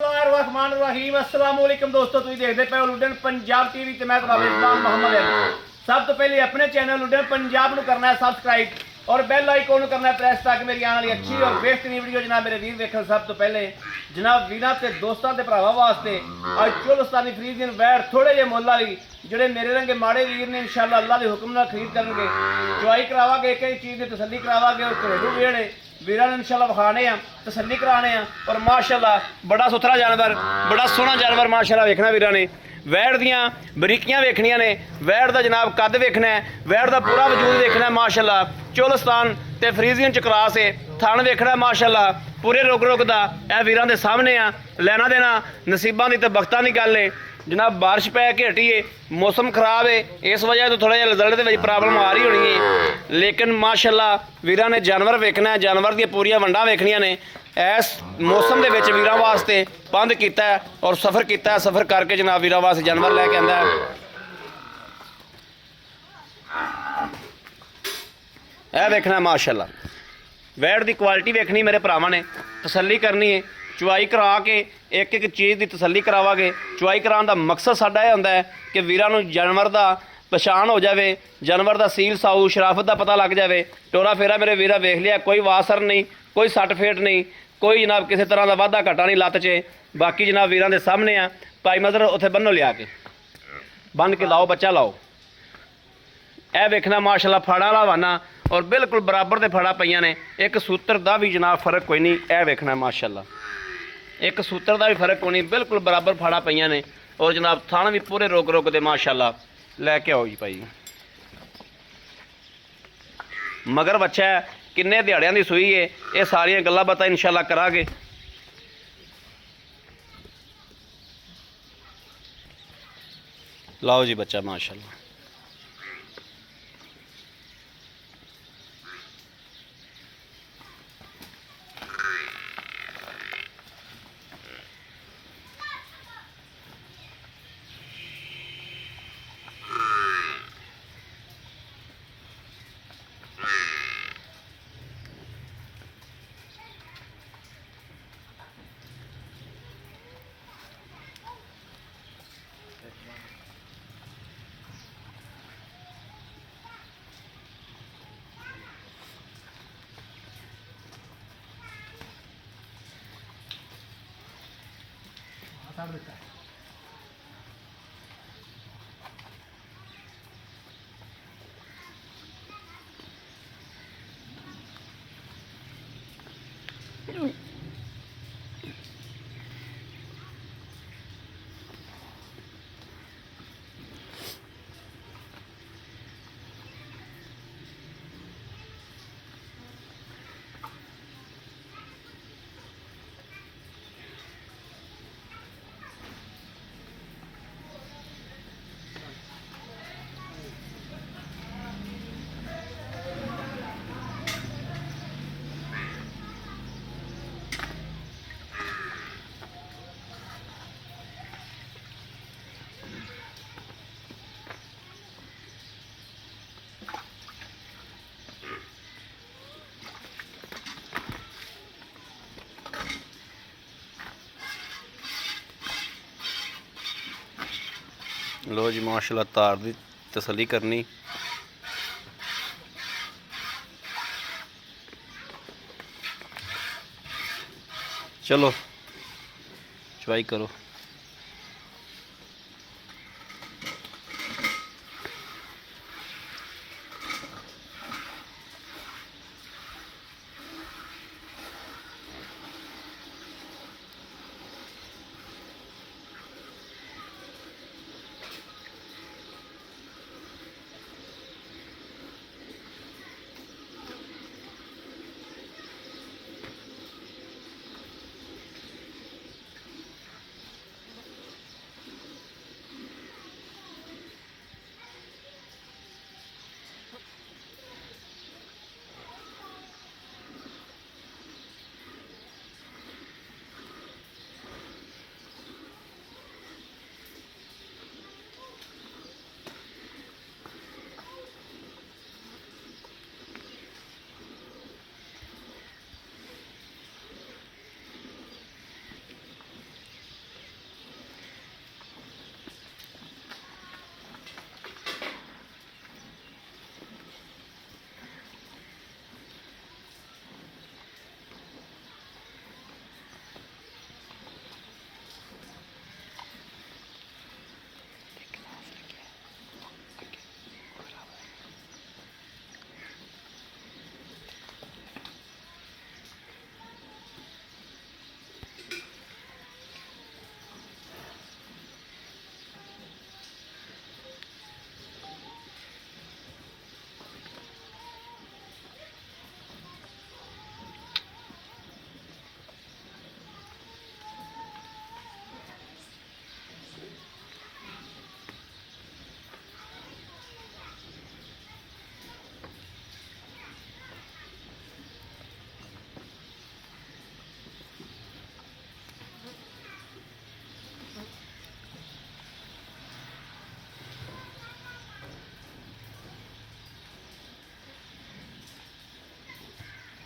रहमान रहीम अस्सलाम वालेकुम दोस्तों, तुम देखते पे हो लुडन पंजाब टीवी ते मैं तुम्हारा इस्लाम मोहम्मद अली। सब तो पहले अपने चैनल लुडन पंजाब को करना है सब्सक्राइब और बेल आइकॉन करना है प्रेस ताकि मेरी आने वाली अच्छी और बेहतरीन वीडियो जनाब मेरे वीर देखो। सब तो पहले जनाब वीरां ते दोस्तों के भरावां वास्ते अज चोलस्तानी फ्रीजियन वैट थोड़े जे मुल वाली ਜਿਹੜੇ ਮੇਰੇ रंगे माड़े वीर ने इंशाअल्लाह अल्लाह के हुक्म नाल खरीद करनगे, चुवाई करावांगे, एक एक चीज़ की तसल्ली करावांगे और घरेलू वेड़े वीरां ने इंशाअल्लाह विखाने आ, तसल्ली कराने आ। और माशाअल्लाह बड़ा सुथरा जानवर, बड़ा सोहना जानवर माशाअल्लाह वेखना वीरां ने। वैड़ दियां बरीकियां वेखनियां ने, वैड़ दा जनाब कद वेखना है, वैड़ दा पूरा वजूद वेखना है माशाअल्लाह। चोलस्तान ते फ्रीजियन च क्रॉस है, थण वेखना माशाअल्लाह पूरे रुक रुक दा ए वीरां दे सामने आ। लेना देना नसीबां दी ते बख्तां दी गल है जनाब। बारिश पै के हटी है, मौसम खराब है, इस वजह तो थोड़ा जिहा रिजल्ट के प्रॉब्लम आ रही होनी है, लेकिन माशाअल्लाह वीरां ने जानवर वेखना है, जानवर दी पूरियां वंडां वेखनियां ने। इस मौसम के विच वीरां वास्ते बंद किया है और सफ़र किया है, सफ़र करके जनाब वीरां वास्ते जानवर लैके आंदा है। यह वेखना माशाअल्लाह वैड़ की क्वालिटी वेखनी मेरे भरावां ने, तसल्ली करनी है, चुवाई करा के एक एक चीज़ की तसल्ली करावांगे। चुवाई कराने का मकसद साडा यह होंदा है कि वीरां नूं जानवर का पछाण हो जाए, जानवर का सील साऊ शराफत का पता लग जाए। टोरा फेरा मेरे वीरा वेख लिया, कोई वासर नहीं, कोई सट फेट नहीं, कोई जनाब किसी तरह का वाधा घाटा नहीं लत्त च। बाकी जनाब वीरां दे सामने आ, भाई मदर उत्थे बन्नो लिया के बन के लाओ, बच्चा लाओ। यह वेखना माशाअल्लाह फड़ा वाला वाना और बिल्कुल बराबर दे फड़ा पईयां ने, एक सूत्र का भी जनाब फर्क कोई नहीं। यह वेखना माशाअल्लाह एक सूत्र का भी फर्क कोई नहीं, बिल्कुल बराबर फड़ा पईयां ने और जनाब थान भी पूरे रोक रोक दे माशाअल्लाह। लैके आओ जी भाई, मगर बच्चा है, किन्ने दिहाड़ियां दी सूई है, ये सारियां गल्लां बातां इंशाअल्लाह करांगे। लाओ जी बच्चा माशाअल्लाह। लो जी माशाअल्लाह तार दी तसल्ली करनी। चलो चुवाई करो।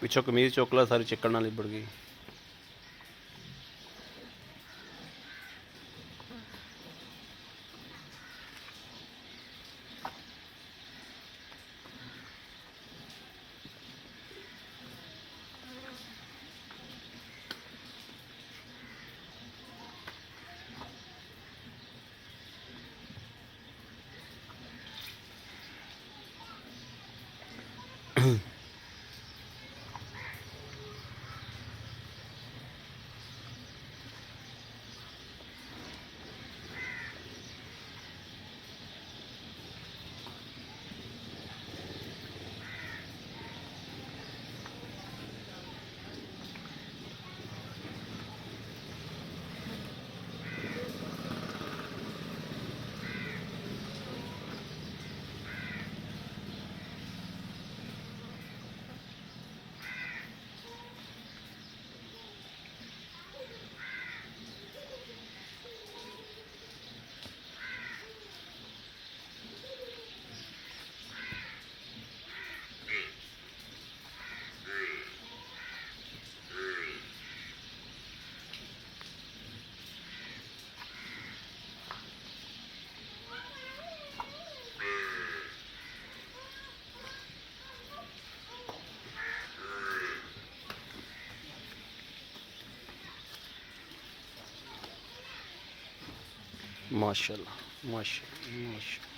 ਪਿੱਛੋਂ ਕਮੀਜ਼ ਚੁੱਕ ਲਾ, ਸਾਰੀ ਚਿੱਕੜ ਨਾਲ ਲਿਬੜ ਗਈ। माशाल्लाह माशाल्लाह माशाल्लाह।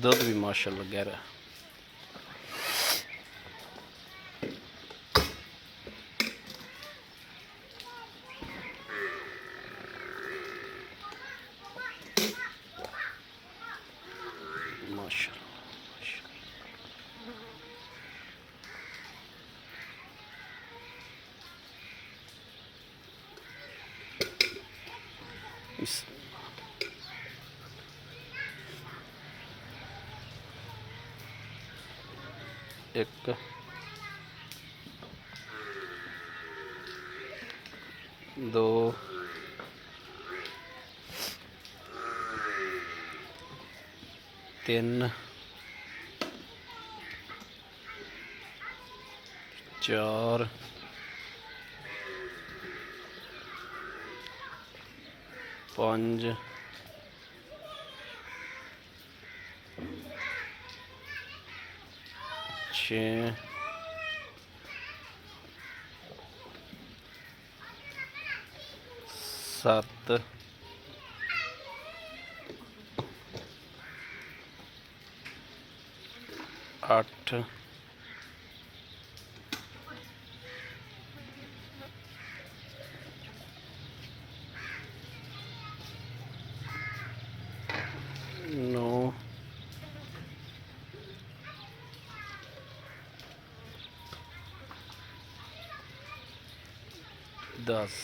दूध भी माशाल्लाह गहरा है। माशाल्लाह इस एक दो तीन चार पांच छे सत्त अठ नौ दस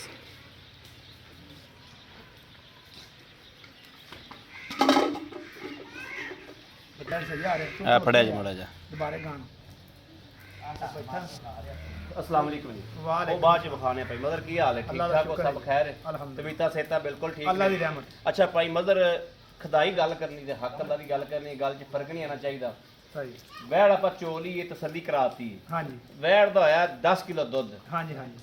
फड़िया जी माड़ा जा अस्सलाम वालेकुम जी। वो बाद च विखाने भाई मदर की हाल है? ठीक ठाक हो? सब खैर है? तबीयत सेहत बिल्कुल ठीक अल्लाह है? दी रहमत। अच्छा भाई मदर खदाई गल करनी ते हक अल्लाह दी गल करनी, गल च फर्क नहीं आना चाहिए। सही वैड़ ਆਪਾਂ ਚੋਲੀ ਇਹ ਤਸੱਲੀ ਕਰਾਤੀ, ਹਾਂਜੀ ਵੈੜ ਦਾ ਹੋਇਆ 10 ਕਿਲੋ ਦੁੱਧ। ਹਾਂਜੀ ਹਾਂਜੀ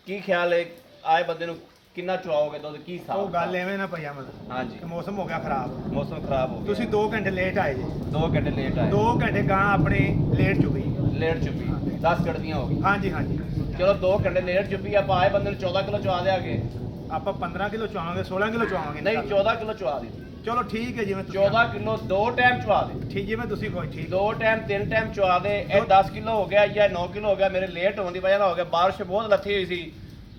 ਕੀ ਖਿਆਲ ਹੈ ਆਏ ਬੰਦੇ ਨੂੰ ਕਿੰਨਾ ਚੁਆਓਗੇ ਦੁੱਧ? ਕੀ ਉਹ ਹਿਸਾਬ? ਗੱਲ ਐਵੇਂ ਨਾ ਪਈ ਅਮਲ ਹਾਂਜੀ ਕਿ ਮੌਸਮ ਹੋ ਗਿਆ ਖਰਾਬ। ਮੌਸਮ ਖਰਾਬ ਹੋ ਗਿਆ, ਤੁਸੀਂ 2 ਘੰਟੇ ਲੇਟ ਆਏ ਜੀ। 2 ਘੰਟੇ ਲੇਟ ਆਏ, 2 ਘੰਟੇ ਗਾਂ ਆਪਣੀ ਲੇਟ ਚੁੱਕੀ। ਲੇਟ ਚੁੱਪੀ 10 ਕੱਢਦੀਆਂ ਹੋ ਗਈ। ਹਾਂਜੀ ਹਾਂਜੀ ਚਲੋ 2 ਘੰਟੇ ਲੇਟ ਚੁੱਪੀ, ਆਪਾਂ ਆਏ ਬੰਦੇ ਨੂੰ 14 ਕਿਲੋ ਚੁਆ ਦਿਆਂਗੇ। ਆਪਾਂ 15 ਕਿਲੋ ਚੁਆਵਾਂਗੇ, 16 ਕਿਲੋ ਚੁਆਵਾਂਗੇ। ਨਹੀਂ 14 ਕਿਲੋ ਚੁਆ ਦੀ, ਚਲੋ ਠੀਕ ਹੈ ਜਿਵੇਂ ਤੁਸੀਂ 14 ਕਿਲੋ 2 ਟਾਈਮ ਚੁਆ ਦੇ। ਠੀਕ ਜਿਵੇਂ ਤੁਸੀਂ ਕੋਈ ਠੀਕ 2 ਟਾਈਮ 3 ਟਾਈਮ ਚੁਆ ਦੇ। ਇਹ 10 ਕਿਲੋ ਹੋ ਗਿਆ ਜਾਂ 9 ਕਿਲੋ ਹੋ ਗਿਆ, ਮੇਰੇ ਲੇਟ ਹੋਣ ਦੀ ਵਜ੍ਹਾ ਨਾਲ ਹੋ ਗਿਆ। ਬਾਰਿਸ਼ ਬਹੁਤ ਲੱਥੀ ਹੋਈ ਸੀ,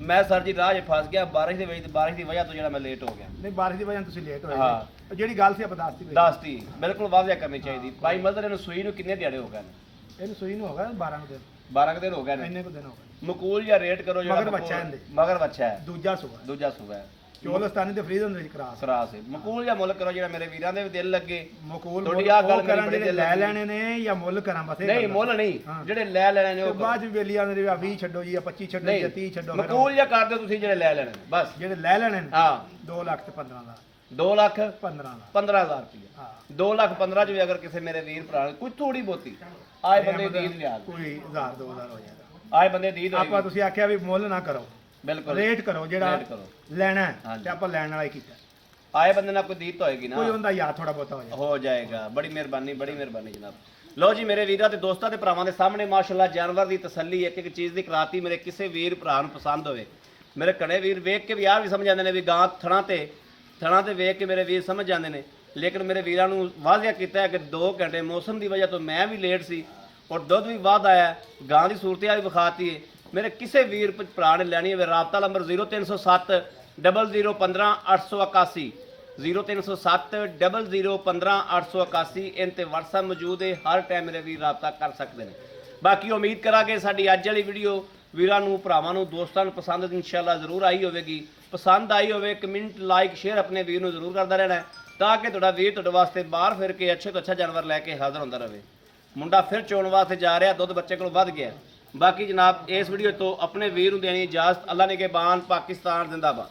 ਮੈਂ ਸਰ ਜੀ ਰਾਹ 'ਚ ਫਸ ਗਿਆ ਬਾਰਿਸ਼ ਦੇ ਵਿੱਚ, ਬਾਰਿਸ਼ ਦੀ ਵਜ੍ਹਾ ਤੋਂ ਜਿਹੜਾ ਮੈਂ ਲੇਟ ਹੋ ਗਿਆ। ਨਹੀਂ ਬਾਰਿਸ਼ ਦੀ ਵਜ੍ਹਾ ਨਾਲ ਤੁਸੀਂ ਲੇਟ ਹੋਏ। ਹਾਂ। ਜਿਹੜੀ ਗੱਲ ਸੀ ਆਪਾਂ ਦੱਸਤੀ ਕੋਈ। ਦੱਸਤੀ ਬਿਲਕੁਲ ਵਾਜ਼ਿਆ ਕਰਨੀ ਚਾਹੀਦੀ। ਭਾਈ ਮਦਰ ਇਹਨੂੰ ਸੂਈ ਨੂੰ ਕਿੰਨੇ ਦਿਹਾੜੇ ਹੋ ਗਏ ਨੇ? ਇਹਨੂੰ ਸੂਈ ਨੂੰ ਹੋਗਾ 12 ਕੁ ਦਿਨ, 12 ਕੁ ਦਿਨ ਹੋ ਗਏ ਨੇ। ਇੰਨੇ ਕੁ ਦਿਨ ਹੋ ਗਏ। ਮਕੂਲ ਜਾਂ ਰੇਟ ਕਰੋ ਜਿਹੜਾ ਮਗਰ ਬੱਚਾ ਇਹਦੇ। ਮਗਰ ਬੱਚਾ ਹੈ, ਦੂਜਾ ਸੂਆ ਦੂਜਾ ਸੂਆ ਹੈ। ਚੋਲਸਤਾਨੀ ਤੇ ਫਰੀਦਨ ਵਿੱਚ ਕਰਾਸ ਕਰਾਸ ਹੈ ਮਕੂਲ ਜਾਂ ਮੁੱਲ ਕਰੋ ਜਿਹੜਾ ਮੇਰੇ ਵੀਰਾਂ ਦੇ ਵੀ ਦਿਲ ਲੱਗੇ ਮਕੂਲ ਤੁਹਾਡੀ ਮੁੱਲ ਆਹ ਗੱਲ ਉਹ ਕਰਾਂ ਮੇਰੀ ਬੜੀ ਜਿਹੜੇ ਦਿਲ ਲੈ ਲੱਗੀ। ਲੈਣੇ ਨੇ ਜਾਂ ਮੁੱਲ ਕਰਾਂ ਬਸ ਇਹ ਨਹੀਂ ਗੱਲ। ਮੁੱਲ ਨਹੀਂ ਹਾਂ। ਜਿਹੜੇ ਲੈ ਲੈਣੇ ਨੇ ਤੇ ਉਹ ਕਰੋ। ਬਾਅਦ ਚ ਵੇਲੀਆਂ ਦੇ 20 ਛੱਡੋ ਜੀ ਜਾਂ 25 ਛੱਡੋ ਨਹੀਂ ਜਾਂ 30 ਛੱਡੋ ਫਿਰ ਮਕੂਲ ਜਾਂ ਕਰ ਦਿਓ ਤੁਸੀਂ ਜਿਹੜੇ ਲੈ ਲੈਣੇ ਨੇ ਬਸ ਜਿਹੜੇ ਲੈ ਲੈਣੇ ਨੇ ਹਾਂ 2 ਲੱਖ ਤੇ 15 ਦਾ 2 ਲੱਖ 15 ਦਾ 15000 ਰੁਪਏ ਹਾਂ 2 ਲੱਖ 15 ਚ ਵੀ ਅਗਰ ਕਿਸੇ ਮੇਰੇ ਵੀਰ ਭਰਾ ਨੇ ਕੋਈ ਥੋੜੀ ਬਹੁਤੀ ਆਏ ਬੰਦੇ ਦੀ ਈਦ ਲਿਆ ਕੋਈ 1000 2000 ਹੋ ਜਾਏਗਾ ਆਏ ਬੰਦੇ ਦੀ ਈਦ ਹੋਏਗੀ। ਆਪਾਂ ਤੁਸੀਂ ਆਖਿਆ ਵੀ ਮੁੱਲ ਨਾ ਕਰੋ ਬਿਲਕੁਲ ਰੇਟ ਕਰੋ ਜਿਹੜਾ ਰੇਟ ਕਰੋ। ਲੈਣਾ ਹੈ, ਹਾਂਜੀ। ਤੇ ਆਪਾਂ ਲੈਣ ਵਾਲਾ ਹੀ ਕੀਤਾ ਆਏ ਬੰਦੇ ਨਾਲ ਕੋਈ ਦੀਤ ਹੋਏਗੀ ਨਾ ਕੋਈ ਹੁੰਦਾ ਯਾਦ ਥੋੜਾ ਬਹੁਤਾ ਹੋ ਜਾਏ ਹੋ ਜਾਏਗਾ ਬੜੀ ਮਿਹਰਬਾਨੀ ਜਨਾਬ ਲਓ ਜੀ ਮੇਰੇ ਵੀਰਾਂ ਤੇ ਦੋਸਤਾਂ ਤੇ ਭਰਾਵਾਂ ਦੇ ਸਾਹਮਣੇ ਮਾਸ਼ਾਅੱਲਾ ਜਾਨਵਰ ਦੀ ਤਸੱਲੀ ਇੱਕ ਚੀਜ਼ ਦੀ ਕਰਾਤੀ ਮੇਰੇ ਕਿਸੇ ਵੀਰ ਭਰਾ ਨੂੰ ਪਸੰਦ ਹੋਵੇ ਮੇਰੇ ਘਣੇ ਵੀਰ ਵੇਖ ਕੇ ਵੀ ਆਹ ਵੀ ਸਮਝ ਜਾਂਦੇ ਨੇ ਵੀ ਗਾਂ ਥਣਾ ਤੇ ਵੇਖ ਕੇ ਮੇਰੇ ਵੀਰ ਸਮਝ ਜਾਂਦੇ ਨੇ ਲੇਕਿਨ ਮੇਰੇ ਵੀਰਾਂ ਨੂੰ ਵਾਅਦਾ ਕੀਤਾ ਹੈ ਕਿ 2 ਘੰਟੇ ਮੌਸਮ ਦੀ ਵਜ੍ਹਾ ਤੋਂ ਮੈਂ ਵੀ ਲੇਟ ਸੀ ਔਰ ਦੁੱਧ ਵੀ ਵੱਧ ਆਇਆ ਗਾਂ ਦੀ ਸੂਰਤ ਹਾਲ ਵੀ ਵਿਖਾਤੀ ਹੈ ਮੇਰੇ ਕਿਸੇ ਵੀਰ ਭਰਾ ਨੇ ਲੈਣੀ ਹੋਵੇ ਰਾਬਤਾ ਨੰਬਰ 0307 0015 881 0307 0015 881 ਇਨ ਤੇ WhatsApp ਮੌਜੂਦ ਹੈ ਹਰ ਟਾਈਮ ਮੇਰੇ ਵੀਰ ਰਾਬਤਾ ਕਰ ਸਕਦੇ ਨੇ ਬਾਕੀ ਉਮੀਦ ਕਰਾਂਗੇ ਸਾਡੀ ਅੱਜ ਵਾਲੀ ਵੀਡੀਓ ਵੀਰਾਂ ਨੂੰ ਭਰਾਵਾਂ ਨੂੰ ਦੋਸਤਾਂ ਨੂੰ ਪਸੰਦ ਇਨਸ਼ਾਅੱਲਾ ਜ਼ਰੂਰ ਆਈ ਹੋਵੇਗੀ ਪਸੰਦ ਆਈ ਹੋਵੇ ਕਮੈਂਟ ਲਾਈਕ ਸ਼ੇਅਰ ਆਪਣੇ ਵੀਰ ਨੂੰ ਜ਼ਰੂਰ ਕਰਦਾ ਰਹਿਣਾ ਹੈ ਤਾਂ ਕਿ ਤੁਹਾਡਾ ਵੀਰ ਤੁਹਾਡੇ ਵਾਸਤੇ ਬਾਹਰ ਫਿਰ ਕੇ ਅੱਛੇ ਤੋਂ ਅੱਛਾ ਜਾਨਵਰ ਲੈ ਕੇ ਹਾਜ਼ਰ ਹੁੰਦਾ ਰਹੇ ਮੁੰਡਾ ਫਿਰ ਚੋਣ ਵਾਸਤੇ ਜਾ ਰਿਹਾ ਦੁੱਧ ਬੱਚੇ ਕੋਲ ਵੱਧ ਗਿਆ ਬਾਕੀ ਜਨਾਬ ਇਸ ਵੀਡੀਓ ਤੋਂ ਆਪਣੇ ਵੀਰ ਨੂੰ ਦੇਣੀ ਇਜਾਜ਼ਤ ਅੱਲਾ ਨੇ ਕੇ ਬਾਨ ਪਾਕਿਸਤਾਨ ਜ਼ਿੰਦਾਬਾਦ